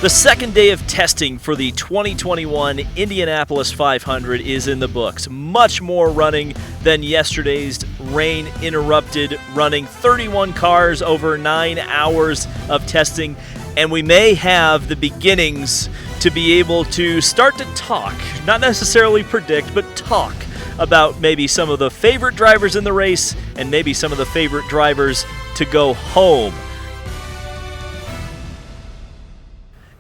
The second day of testing for the 2021 Indianapolis 500 is in the books. Much more running than yesterday's rain-interrupted running. 31 cars over 9 hours of testing, and we may have the beginnings to be able to start to talk, not necessarily predict, but talk about maybe some of the favorite drivers in the race and maybe some of the favorite drivers to go home.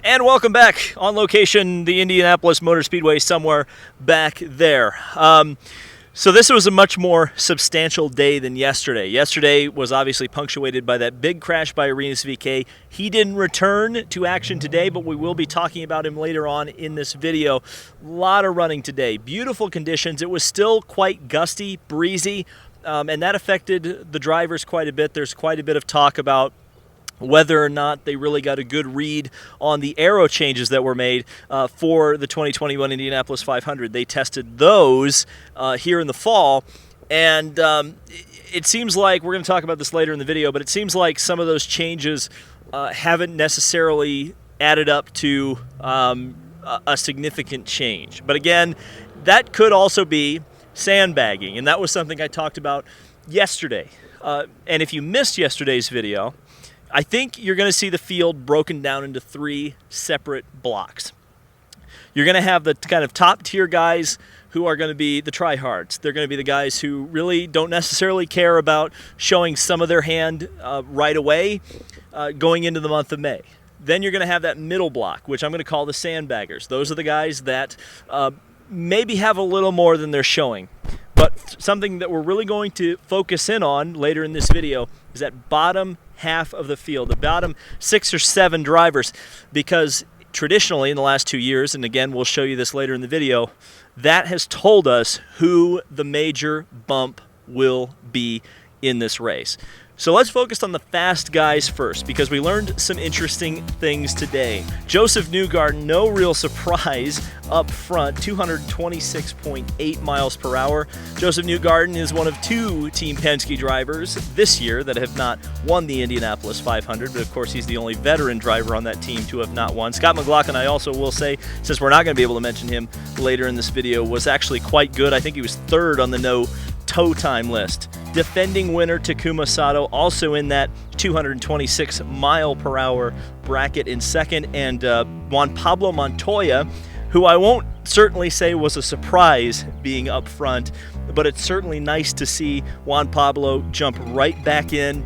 And welcome back on location, the Indianapolis Motor Speedway, somewhere back there. So this was a much more substantial day than yesterday. Yesterday was obviously punctuated by that big crash by Rinus VeeKay. He didn't return to action today, but we will be talking about him later on in this video. A lot of running today. Beautiful conditions. It was still quite gusty, breezy, and that affected the drivers quite a bit. There's quite a bit of talk about whether or not they really got a good read on the aero changes that were made for the 2021 Indianapolis 500. They tested those here in the fall, and it seems like, we're going to talk about this later in the video, but it seems like some of those changes haven't necessarily added up to a significant change. But again, that could also be sandbagging, and that was something I talked about yesterday. And if you missed yesterday's video, I think you're going to see the field broken down into 3 separate blocks. You're going to have the kind of top-tier guys who are going to be the tryhards. They're going to be the guys who really don't necessarily care about showing some of their hand right away going into the month of May. Then you're going to have that middle block, which I'm going to call the sandbaggers. Those are the guys that maybe have a little more than they're showing. But something that we're really going to focus in on later in this video is that bottom half of the field, the bottom 6 or 7 drivers, because traditionally in the last 2 years, and again we'll show you this later in the video, that has told us who the major bump will be in this race. So let's focus on the fast guys first, because we learned some interesting things today. Joseph Newgarden, no real surprise up front, 226.8 miles per hour. Joseph Newgarden is one of 2 Team Penske drivers this year that have not won the Indianapolis 500, but of course he's the only veteran driver on that team to have not won. Scott McLaughlin, I also will say, since we're not going to be able to mention him later in this video, was actually quite good. I think he was 3rd on the no tow time list. Defending winner Takuma Sato also in that 226 mile per hour bracket in 2nd, and Juan Pablo Montoya, who I won't certainly say was a surprise being up front, but it's certainly nice to see Juan Pablo jump right back in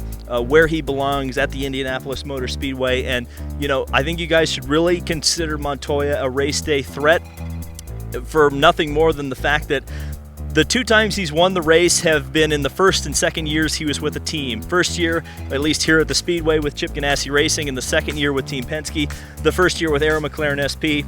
where he belongs at the Indianapolis Motor Speedway. And you know, I think you guys should really consider Montoya a race day threat for nothing more than the fact that the 2 times he's won the race have been in the 1st and 2nd years he was with a team. First year, at least here at the Speedway, with Chip Ganassi Racing, and the 2nd year with Team Penske. The 1st year with Arrow McLaren SP.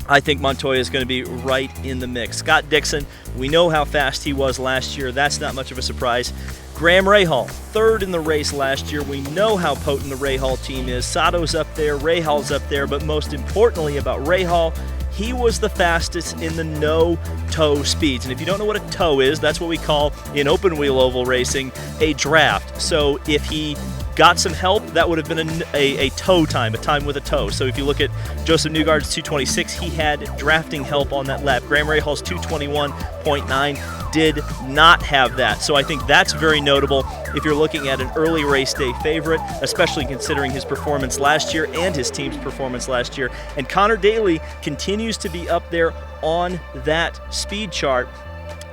I think Montoya is going to be right in the mix. Scott Dixon, we know how fast he was last year. That's not much of a surprise. Graham Rahal, 3rd in the race last year. We know how potent the Rahal team is. Sato's up there, Rahal's up there, but most importantly about Rahal, he was the fastest in the no-tow speeds. And if you don't know what a tow is, that's what we call, in open-wheel oval racing, a draft. So if he got some help, that would have been a tow time, a time with a tow. So if you look at Joseph Newgarden's 226, he had drafting help on that lap. Graham Rahal's 221.9 did not have that. So I think that's very notable if you're looking at an early race day favorite, especially considering his performance last year and his team's performance last year. And Connor Daly continues to be up there on that speed chart,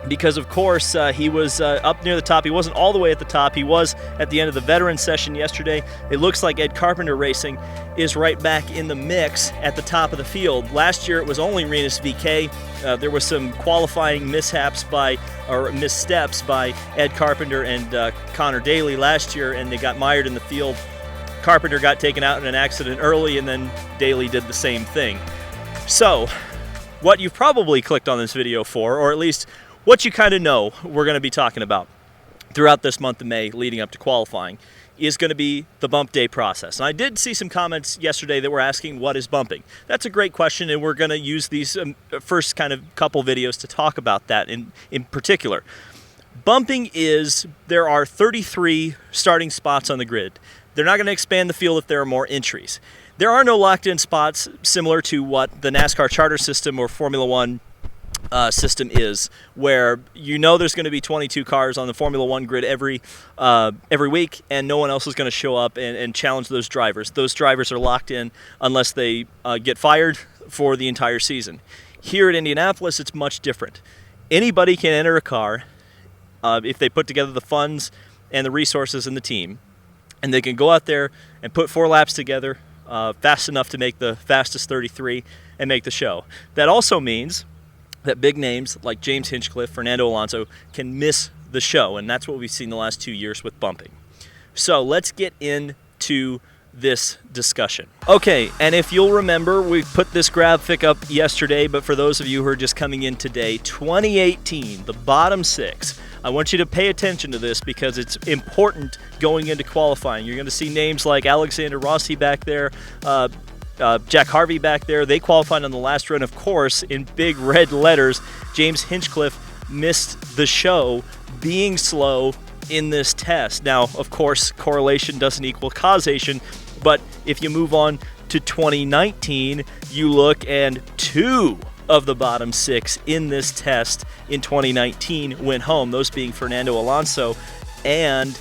because of course he was up near the top. He wasn't all the way at the top. He was at the end of the veteran session yesterday. It looks like Ed Carpenter Racing is right back in the mix at the top of the field. Last year it was only Rinus VeeKay. There was some qualifying missteps by Ed Carpenter and Connor Daly last year, and they got mired in the field. Carpenter got taken out in an accident early, and then Daly did the same thing. So what you've probably clicked on this video for, or at least what you kind of know we're going to be talking about throughout this month of May leading up to qualifying, is going to be the bump day process. And I did see some comments yesterday that were asking, what is bumping? That's a great question, and we're going to use these first kind of couple videos to talk about that in particular. Bumping is, there are 33 starting spots on the grid. They're not going to expand the field if there are more entries. There are no locked-in spots similar to what the NASCAR charter system or Formula One system is, where you know there's going to be 22 cars on the Formula One grid every week, and no one else is going to show up and challenge those drivers. Those drivers are locked in unless they get fired for the entire season. Here at Indianapolis, it's much different. Anybody can enter a car if they put together the funds and the resources in the team, and they can go out there and put 4 laps together fast enough to make the fastest 33 and make the show. That also means that big names like James Hinchcliffe, Fernando Alonso can miss the show, and that's what we've seen the last 2 years with bumping. So let's get into this discussion. Okay, and if you'll remember, we put this graphic up yesterday, but for those of you who are just coming in today, 2018, the bottom 6. I want you to pay attention to this because it's important going into qualifying. You're going to see names like Alexander Rossi back there, Jack Harvey back there. They qualified on the last run, of course, in big red letters. James Hinchcliffe missed the show being slow in this test. Now, of course, correlation doesn't equal causation, but if you move on to 2019, you look and 2 of the bottom 6 in this test in 2019 went home, those being Fernando Alonso and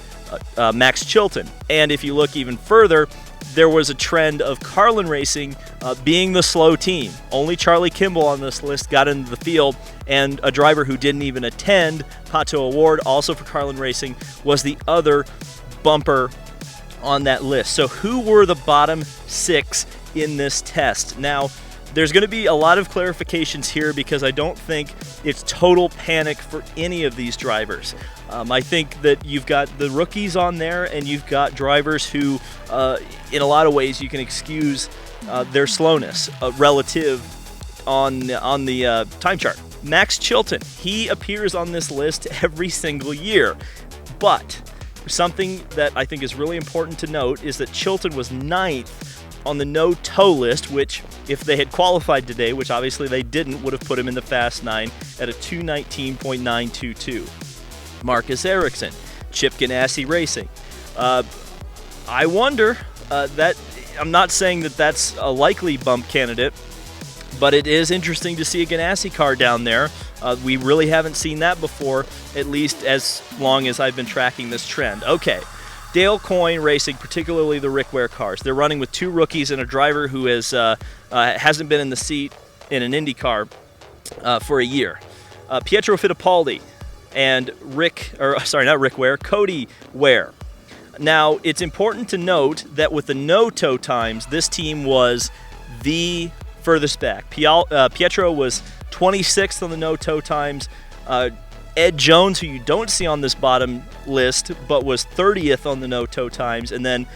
Max Chilton. And if you look even further, there was a trend of Carlin Racing being the slow team. Only Charlie Kimball on this list got into the field, and a driver who didn't even attend, Pato Award, also for Carlin Racing, was the other bumper on that list. So who were the bottom 6 in this test? Now, there's going to be a lot of clarifications here because I don't think it's total panic for any of these drivers. I think that you've got the rookies on there, and you've got drivers who, in a lot of ways, you can excuse their slowness relative on the time chart. Max Chilton, he appears on this list every single year, but something that I think is really important to note is that Chilton was 9th on the no-tow list, which, if they had qualified today, which obviously they didn't, would have put him in the Fast 9 at a 2:19.922. Marcus Ericsson, Chip Ganassi Racing. I wonder, that I'm not saying that that's a likely bump candidate, but it is interesting to see a Ganassi car down there. We really haven't seen that before, at least as long as I've been tracking this trend. Okay. Dale Coyne Racing, particularly the Rick Ware cars. They're running with 2 rookies and a driver who hasn't been in the seat in an Indy car for a year. Pietro Fittipaldi and Cody Ware. Now, it's important to note that with the no-tow times, this team was the furthest back. Pietro was 26th on the no-tow times. Ed Jones, who you don't see on this bottom list, but was 30th on the no-tow times, and then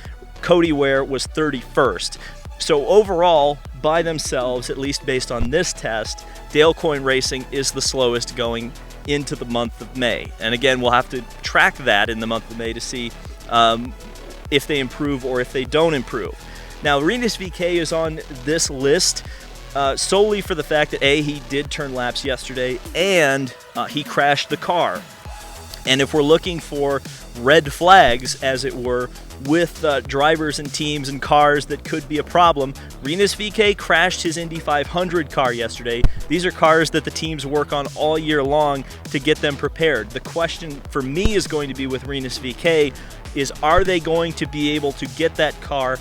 Cody Ware was 31st. So overall, by themselves, at least based on this test, Dale Coyne Racing is the slowest going into the month of May. And again, we'll have to track that in the month of May to see if they improve or if they don't improve. Now, Rinus VeeKay is on this list solely for the fact that, A, he did turn laps yesterday, and he crashed the car. And if we're looking for red flags, as it were, with drivers and teams and cars that could be a problem, Rinus VeeKay crashed his Indy 500 car yesterday. These are cars that the teams work on all year long to get them prepared. The question for me is going to be with Rinus VeeKay is, are they going to be able to get that car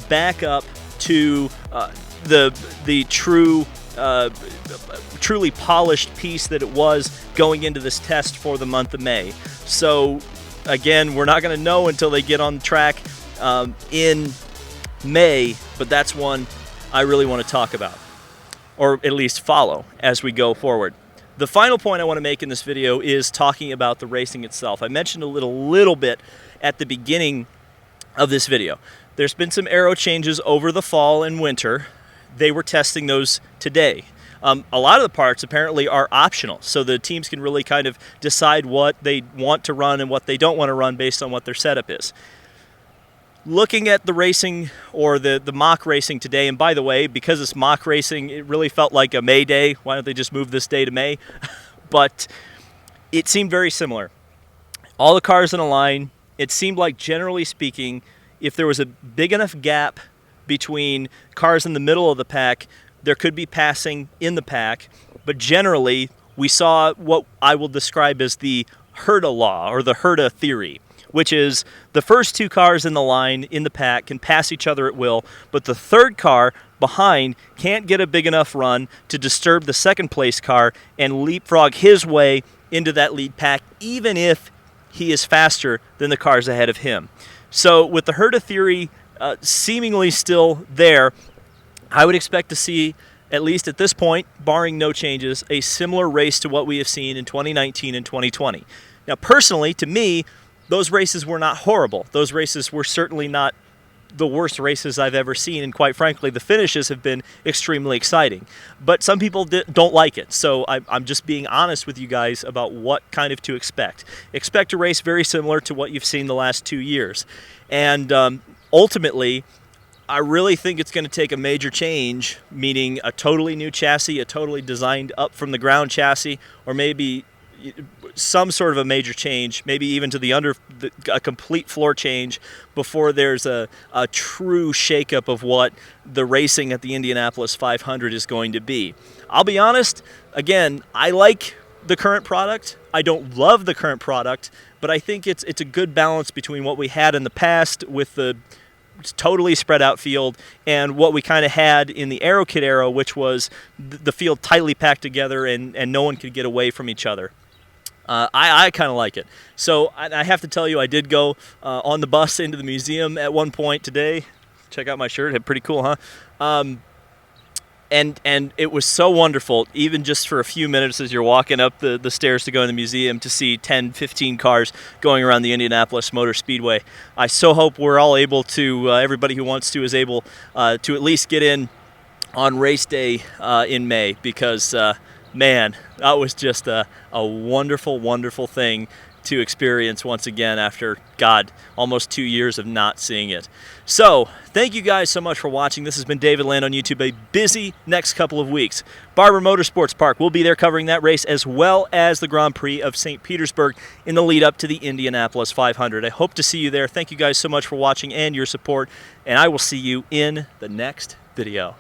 back up to the truly polished piece that it was going into this test for the month of May. So again, we're not going to know until they get on track in May, but that's one I really want to talk about, or at least follow as we go forward. The final point I want to make in this video is talking about the racing itself. I mentioned a little bit at the beginning of this video. There's been some aero changes over the fall and winter. They were testing those today. A lot of the parts apparently are optional, so the teams can really kind of decide what they want to run and what they don't want to run based on what their setup is. Looking at the racing, or the mock racing today, and by the way, because it's mock racing, it really felt like a May day. Why don't they just move this day to May? But it seemed very similar. all the cars in a line. It seemed like, generally speaking, if there was a big enough gap between cars in the middle of the pack, there could be passing in the pack. But generally, we saw what I will describe as the Herta law, or the Herta theory, which is the first two cars in the line in the pack can pass each other at will, but the third car behind can't get a big enough run to disturb the second place car and leapfrog his way into that lead pack, even if he is faster than the cars ahead of him. So with the Herta theory seemingly still there, I would expect to see, at least at this point, barring no changes, a similar race to what we have seen in 2019 and 2020. Now, personally, to me, those races were not horrible. Those races were certainly not the worst races I've ever seen, and quite frankly, the finishes have been extremely exciting. But some people don't like it, so I'm just being honest with you guys about what kind of to expect. Expect a race very similar to what you've seen the last 2 years. And ultimately, I really think it's going to take a major change, meaning a totally new chassis, a totally designed up from the ground chassis, or maybe some sort of a major change, maybe even to a complete floor change before there's a true shakeup of what the racing at the Indianapolis 500 is going to be. I'll be honest, again, I like the current product. I don't love the current product, but I think it's a good balance between what we had in the past with the totally spread out field and what we kind of had in the Aero Kit era, which was the field tightly packed together and no one could get away from each other. I kind of like it. So I have to tell you, I did go on the bus into the museum at one point today. Check out my shirt. Pretty cool, huh? And it was so wonderful, even just for a few minutes as you're walking up the stairs to go in the museum, to see 10, 15 cars going around the Indianapolis Motor Speedway. I so hope we're all able to, everybody who wants to is able to at least get in on race day in May, because man, that was just a wonderful, wonderful thing to experience once again after, God, almost 2 years of not seeing it. So, thank you guys so much for watching. This has been David Land on YouTube. A busy next couple of weeks. Barber Motorsports Park, we'll be there covering that race, as well as the Grand Prix of St. Petersburg in the lead up to the Indianapolis 500. I hope to see you there. Thank you guys so much for watching and your support, and I will see you in the next video.